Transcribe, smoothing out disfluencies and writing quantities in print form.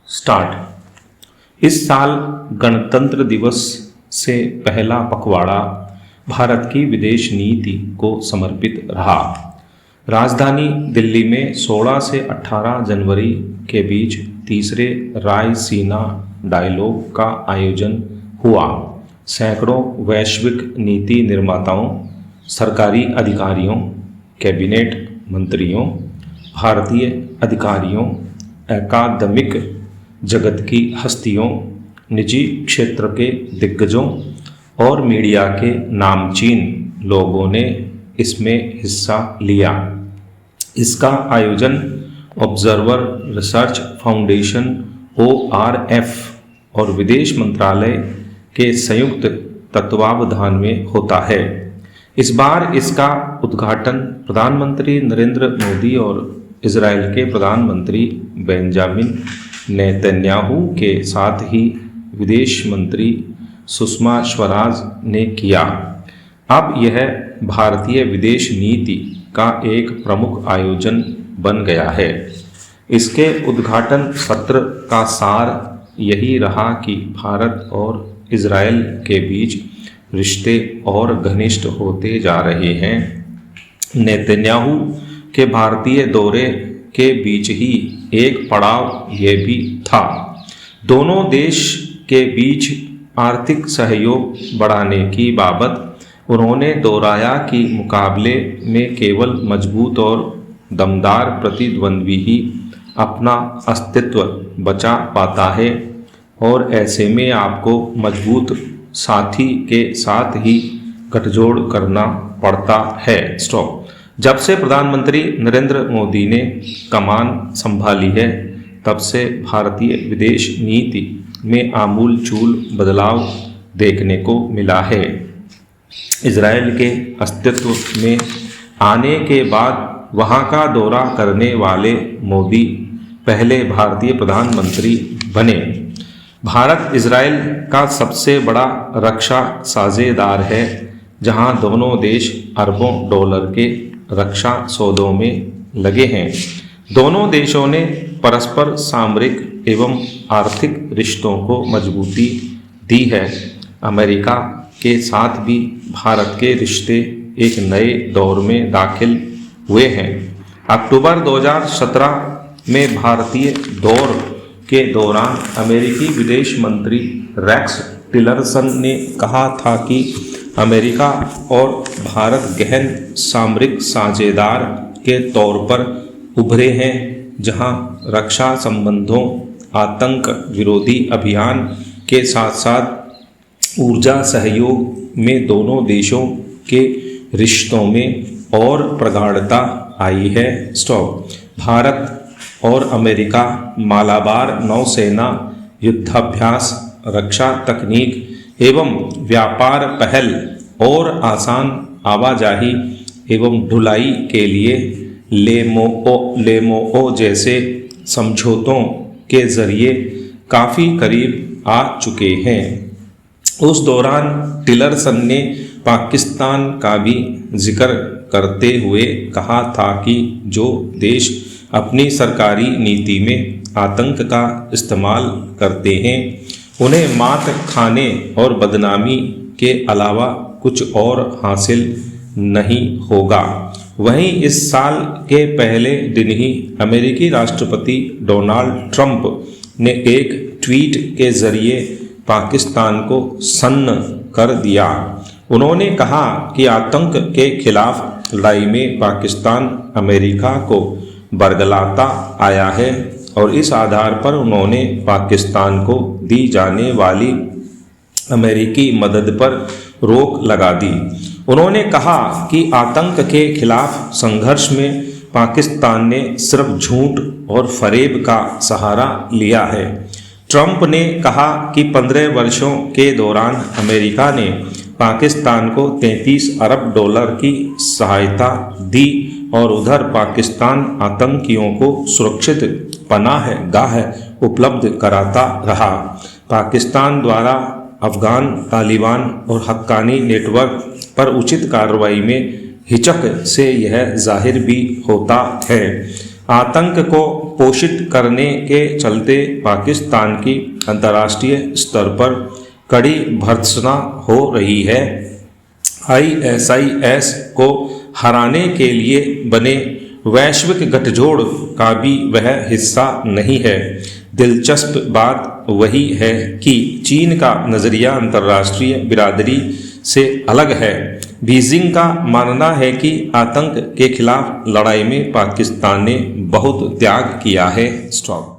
Start. इस साल गणतंत्र दिवस से पहला पखवाड़ा भारत की विदेश नीति को समर्पित रहा। राजधानी दिल्ली में 16 से 18 जनवरी के बीच तीसरे रायसीना डायलॉग का आयोजन हुआ। सैकड़ों वैश्विक नीति निर्माताओं, सरकारी अधिकारियों, कैबिनेट मंत्रियों, भारतीय अधिकारियों, अकादमिक जगत की हस्तियों, निजी क्षेत्र के दिग्गजों और मीडिया के नामचीन लोगों ने इसमें हिस्सा लिया। इसका आयोजन ऑब्जर्वर रिसर्च फाउंडेशन ORF और विदेश मंत्रालय के संयुक्त तत्वावधान में होता है। इस बार इसका उद्घाटन प्रधानमंत्री नरेंद्र मोदी और इजराइल के प्रधानमंत्री बेंजामिन नेतन्याहू के साथ ही विदेश मंत्री सुषमा स्वराज ने किया। अब यह भारतीय विदेश नीति का एक प्रमुख आयोजन बन गया है। इसके उद्घाटन सत्र का सार यही रहा कि भारत और इजराइल के बीच रिश्ते और घनिष्ठ होते जा रहे हैं। नेतन्याहू के भारतीय दौरे के बीच ही एक पड़ाव यह भी था। दोनों देश के बीच आर्थिक सहयोग बढ़ाने की बाबत उन्होंने दोहराया कि मुकाबले में केवल मजबूत और दमदार प्रतिद्वंद्वी ही अपना अस्तित्व बचा पाता है और ऐसे में आपको मजबूत साथी के साथ ही गठजोड़ करना पड़ता है। स्टॉप। जब से प्रधानमंत्री नरेंद्र मोदी ने कमान संभाली है, तब से भारतीय विदेश नीति में आमूलचूल बदलाव देखने को मिला है। इजराइल के अस्तित्व में आने के बाद वहां का दौरा करने वाले मोदी पहले भारतीय प्रधानमंत्री बने। भारत इजराइल का सबसे बड़ा रक्षा साझेदार है, जहां दोनों देश अरबों डॉलर के रक्षा सौदों में लगे हैं। दोनों देशों ने परस्पर सामरिक एवं आर्थिक रिश्तों को मजबूती दी है। अमेरिका के साथ भी भारत के रिश्ते एक नए दौर में दाखिल हुए हैं। अक्टूबर 2017 में भारतीय दौर के दौरान अमेरिकी विदेश मंत्री रेक्स टिलरसन ने कहा था कि अमेरिका और भारत गहन सामरिक साझेदार के तौर पर उभरे हैं, जहां रक्षा संबंधों, आतंक विरोधी अभियान के साथ साथ ऊर्जा सहयोग में दोनों देशों के रिश्तों में और प्रगाढ़ता आई है। स्टॉप। भारत और अमेरिका मालाबार नौसेना युद्धाभ्यास, रक्षा तकनीक एवं व्यापार पहल और आसान आवाजाही एवं ढुलाई के लिए लेमोओ जैसे समझौतों के जरिए काफ़ी करीब आ चुके हैं। उस दौरान टिलरसन ने पाकिस्तान का भी जिक्र करते हुए कहा था कि जो देश अपनी सरकारी नीति में आतंक का इस्तेमाल करते हैं, उन्हें मात खाने और बदनामी के अलावा कुछ और हासिल नहीं होगा। वहीं इस साल के पहले दिन ही अमेरिकी राष्ट्रपति डोनाल्ड ट्रंप ने एक ट्वीट के जरिए पाकिस्तान को सन्न कर दिया। उन्होंने कहा कि आतंक के खिलाफ लड़ाई में पाकिस्तान अमेरिका को बरगलाता आया है और इस आधार पर उन्होंने पाकिस्तान को दी जाने वाली अमेरिकी मदद पर रोक लगा दी। उन्होंने कहा कि आतंक के खिलाफ संघर्ष में पाकिस्तान ने सिर्फ झूठ और फरेब का सहारा लिया है। ट्रंप ने कहा कि 15 वर्षों के दौरान अमेरिका ने पाकिस्तान को 33 अरब डॉलर की सहायता दी और उधर पाकिस्तान आतंकियों को सुरक्षित पनाह गाह उपलब्ध कराता रहा। पाकिस्तान द्वारा अफगान तालिबान और हक्कानी नेटवर्क पर उचित कार्रवाई में हिचक से यह जाहिर भी होता है। आतंक को पोषित करने के चलते पाकिस्तान की अंतर्राष्ट्रीय स्तर पर कड़ी भर्त्सना हो रही है। ISIS को हराने के लिए बने वैश्विक गठजोड़ का भी वह हिस्सा नहीं है। दिलचस्प बात वही है कि चीन का नज़रिया अंतर्राष्ट्रीय बिरादरी से अलग है। बीजिंग का मानना है कि आतंक के खिलाफ लड़ाई में पाकिस्तान ने बहुत त्याग किया है। स्टॉप।